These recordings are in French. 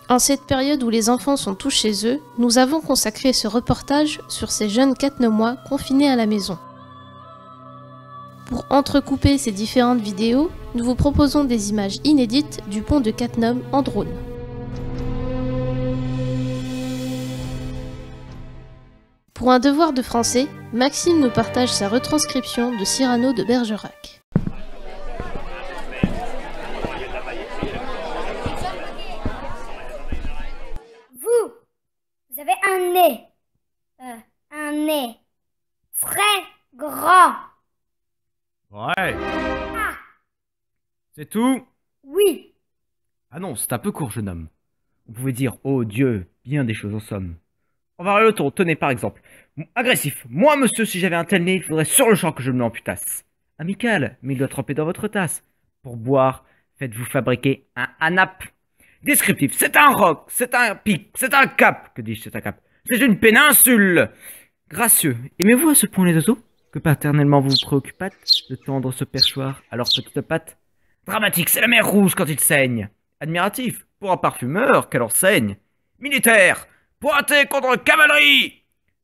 En cette période où les enfants sont tous chez eux, nous avons consacré ce reportage sur ces jeunes catnomois confinés à la maison. Pour entrecouper ces différentes vidéos, nous vous proposons des images inédites du pont de Cattenom en drone. Pour un devoir de français, Maxime nous partage sa retranscription de Cyrano de Bergerac. Vous avez un nez très grand. Ouais. Ah, C'est tout? oui. Ah non, c'est un peu court, jeune homme. On pouvait dire, oh Dieu, bien des choses en somme. On va le ton, tenez par exemple. Agressif. Moi, monsieur, si j'avais un tel nez, il faudrait sur le champ que je me l'amputasse. Amical, mais il doit tremper dans votre tasse. Pour boire, faites-vous fabriquer un anap. Descriptif, c'est un roc, c'est un pic, c'est un cap. Que dis-je, c'est un cap? C'est une péninsule. Gracieux, aimez-vous à ce point les oiseaux? Que paternellement vous vous préoccupâtes de tendre ce perchoir à leurs petites pattes? Dramatique, c'est la mer rouge quand il saigne. Admiratif, pour un parfumeur, quelle enseigne. Militaire, pointé contre cavalerie.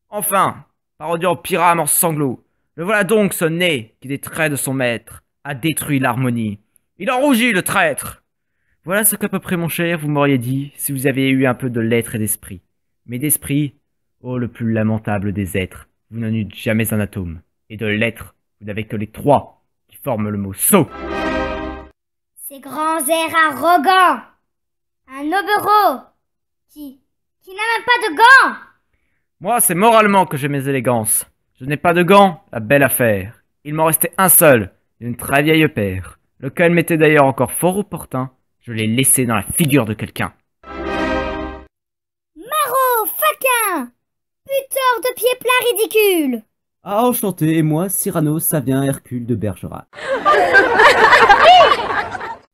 Enfin, parodiant Pyrame en sanglots. Le voilà donc ce nez qui des traits de son maître a détruit l'harmonie. Il en rougit le traître. Voilà ce qu'à peu près mon cher vous m'auriez dit si vous aviez eu un peu de lettres et d'esprit. Mais d'esprit, oh le plus lamentable des êtres, vous n'en eûtes jamais un atome. Et de lettres, vous n'avez que les trois qui forment le mot sot. Ces grands airs arrogants. Un obero qui n'a même pas de gants. Moi, c'est moralement que j'ai mes élégances. Je n'ai pas de gants, la belle affaire. Il m'en restait un seul, d'une très vieille paire, lequel m'était d'ailleurs encore fort opportun. Je l'ai laissé dans la figure de quelqu'un. Maraud, faquin, buteur de pieds plats ridicule. Ah, enchanté, et moi, Cyrano Savien Hercule de Bergerac.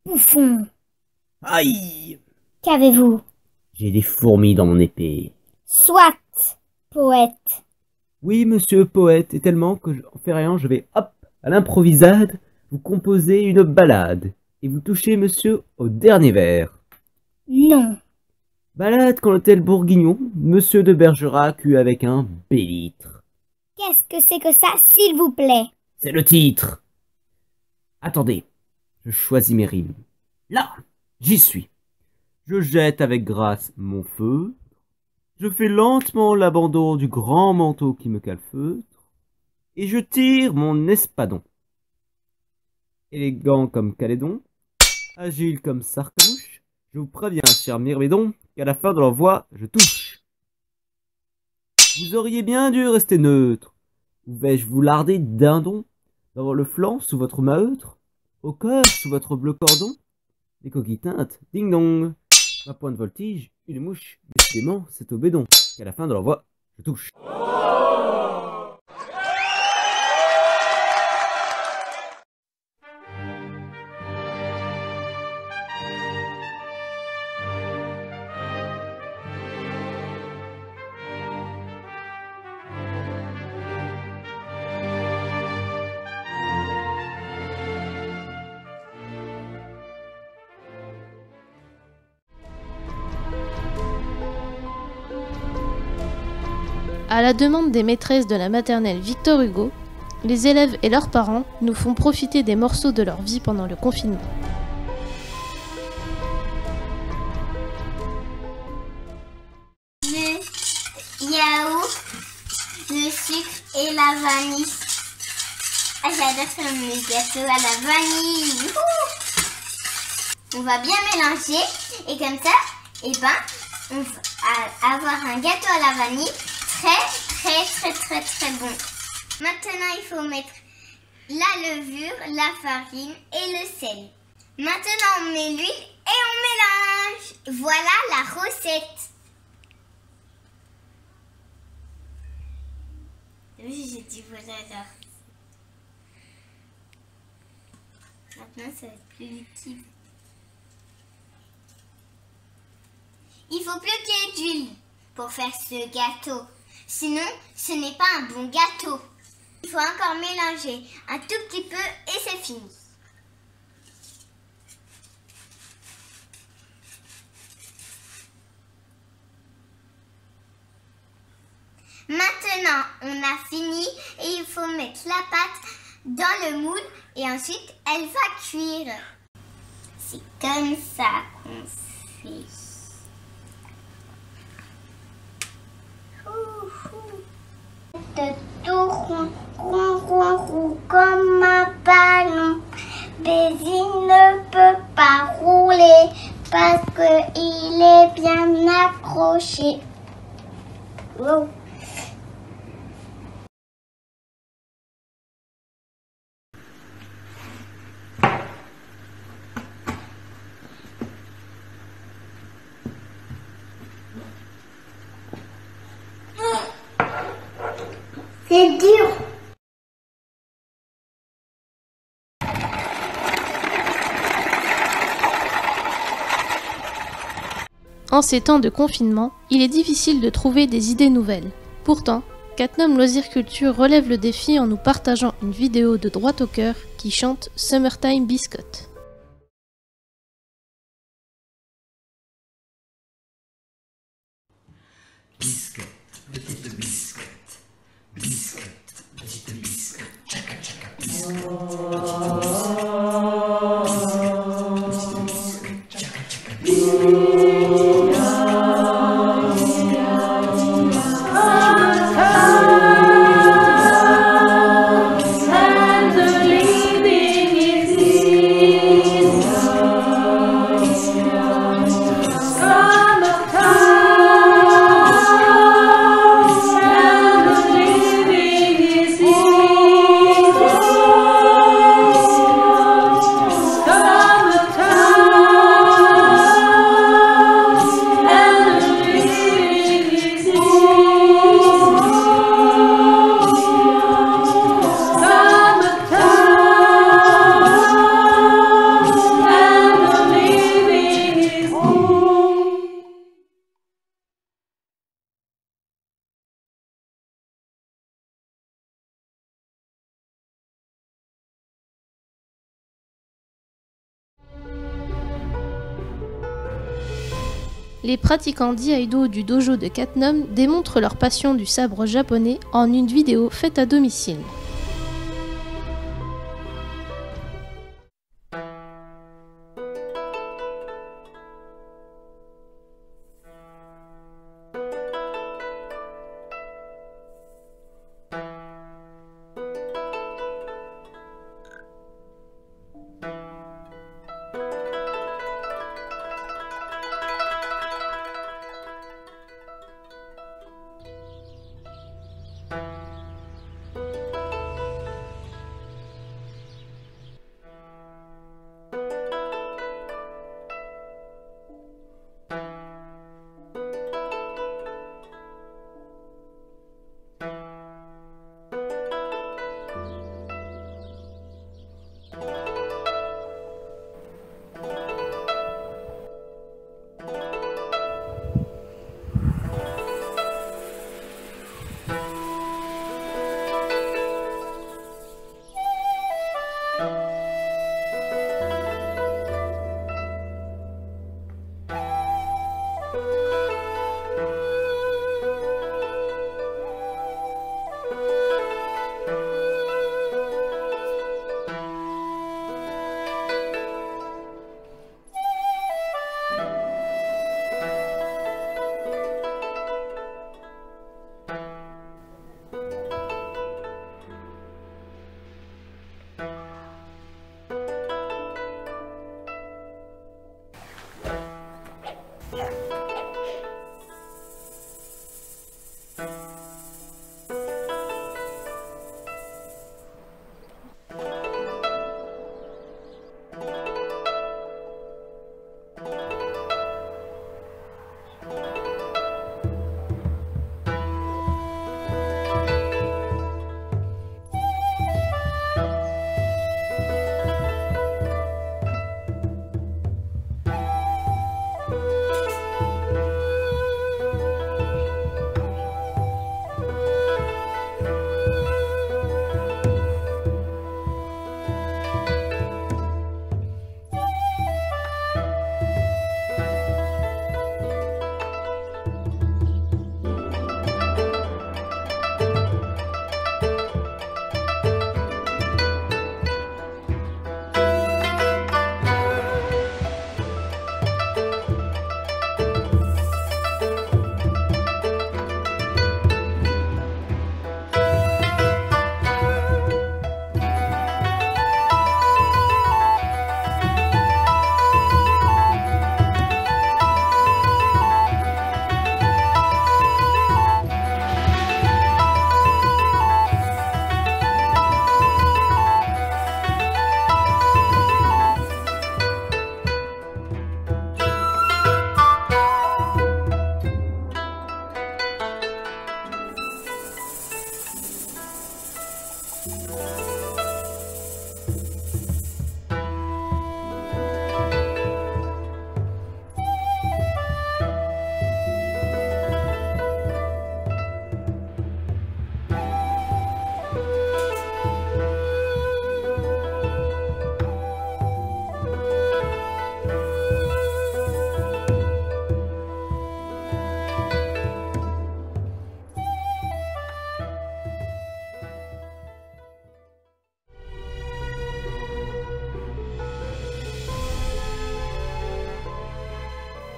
Bouffon, Aïe! qu'avez-vous? J'ai des fourmis dans mon épée. Soit, poète. Oui, monsieur poète, et tellement que, en fait rien, je vais, hop, à l'improvisade, vous composer une ballade. Et vous touchez, monsieur, au dernier vers. Non. Ballade quand l'hôtel Bourguignon, monsieur de Bergerac eut avec un bélitre. Qu'est-ce que c'est que ça, s'il vous plaît? C'est le titre. Attendez, je choisis mes rimes. Là, j'y suis. Je jette avec grâce mon feu. Je fais lentement l'abandon du grand manteau qui me calfeutre. Et je tire mon espadon. Élégant comme Calédon, agile comme Sarcanouche, je vous préviens, cher Myrmidon, qu'à la fin de l'envoi, je touche. Vous auriez bien dû rester neutre. Ou vais-je vous larder dindon, dans le flanc sous votre maheutre, au cœur sous votre bleu cordon? Les coquilles teintes, ding dong. Ma pointe voltige, une mouche, décidément, c'est au bédon, qu'à la fin de l'envoi, je touche. À la demande des maîtresses de la maternelle Victor Hugo, les élèves et leurs parents nous font profiter des morceaux de leur vie pendant le confinement. Le yaourt, le sucre et la vanille. Ah, j'adore faire mes gâteaux à la vanille. On va bien mélanger et comme ça, on va avoir un gâteau à la vanille très bon. Maintenant, il faut mettre la levure, la farine et le sel. Maintenant, on met l'huile et on mélange. Voilà la recette. Oui, j'ai dit voilà là. Maintenant, ça va être plus liquide. Il faut plus qu'il y ait d'huile pour faire ce gâteau. Sinon, ce n'est pas un bon gâteau. Il faut encore mélanger un tout petit peu et c'est fini. Maintenant, on a fini et il faut mettre la pâte dans le moule et ensuite elle va cuire. C'est comme ça qu'on fait. De tout rond, rond, rond, rond comme un ballon. Mais il ne peut pas rouler parce qu'il est bien accroché. Wow. C'est dur. En ces temps de confinement, il est difficile de trouver des idées nouvelles. Pourtant, Catnum Loisir Culture relève le défi en nous partageant une vidéo de droit au cœur qui chante Summertime Biscuit. Biscuit, petite biscuit, biscuit, petite biscuit, tchaka tchaka biscuit, petite biscuit, tchaka tchaka biscuit. Les pratiquants d'Iaido du dojo de Catnum démontrent leur passion du sabre japonais en une vidéo faite à domicile.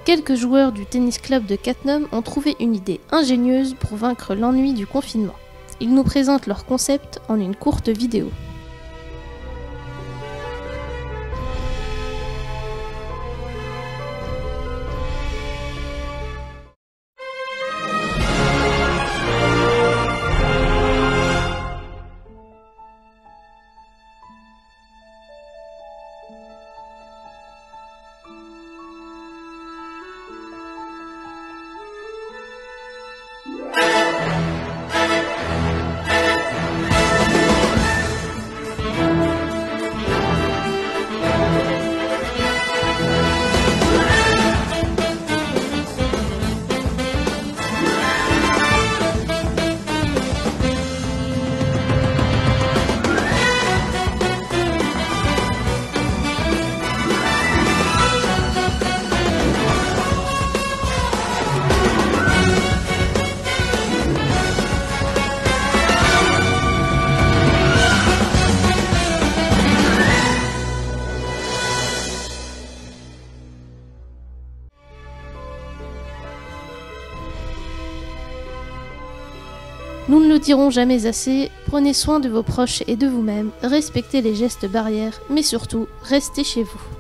quelques joueurs du tennis club de Catnum ont trouvé une idée ingénieuse pour vaincre l'ennui du confinement. Ils nous présentent leur concept en une courte vidéo. Nous ne le dirons jamais assez, prenez soin de vos proches et de vous-même, respectez les gestes barrières, mais surtout, restez chez vous.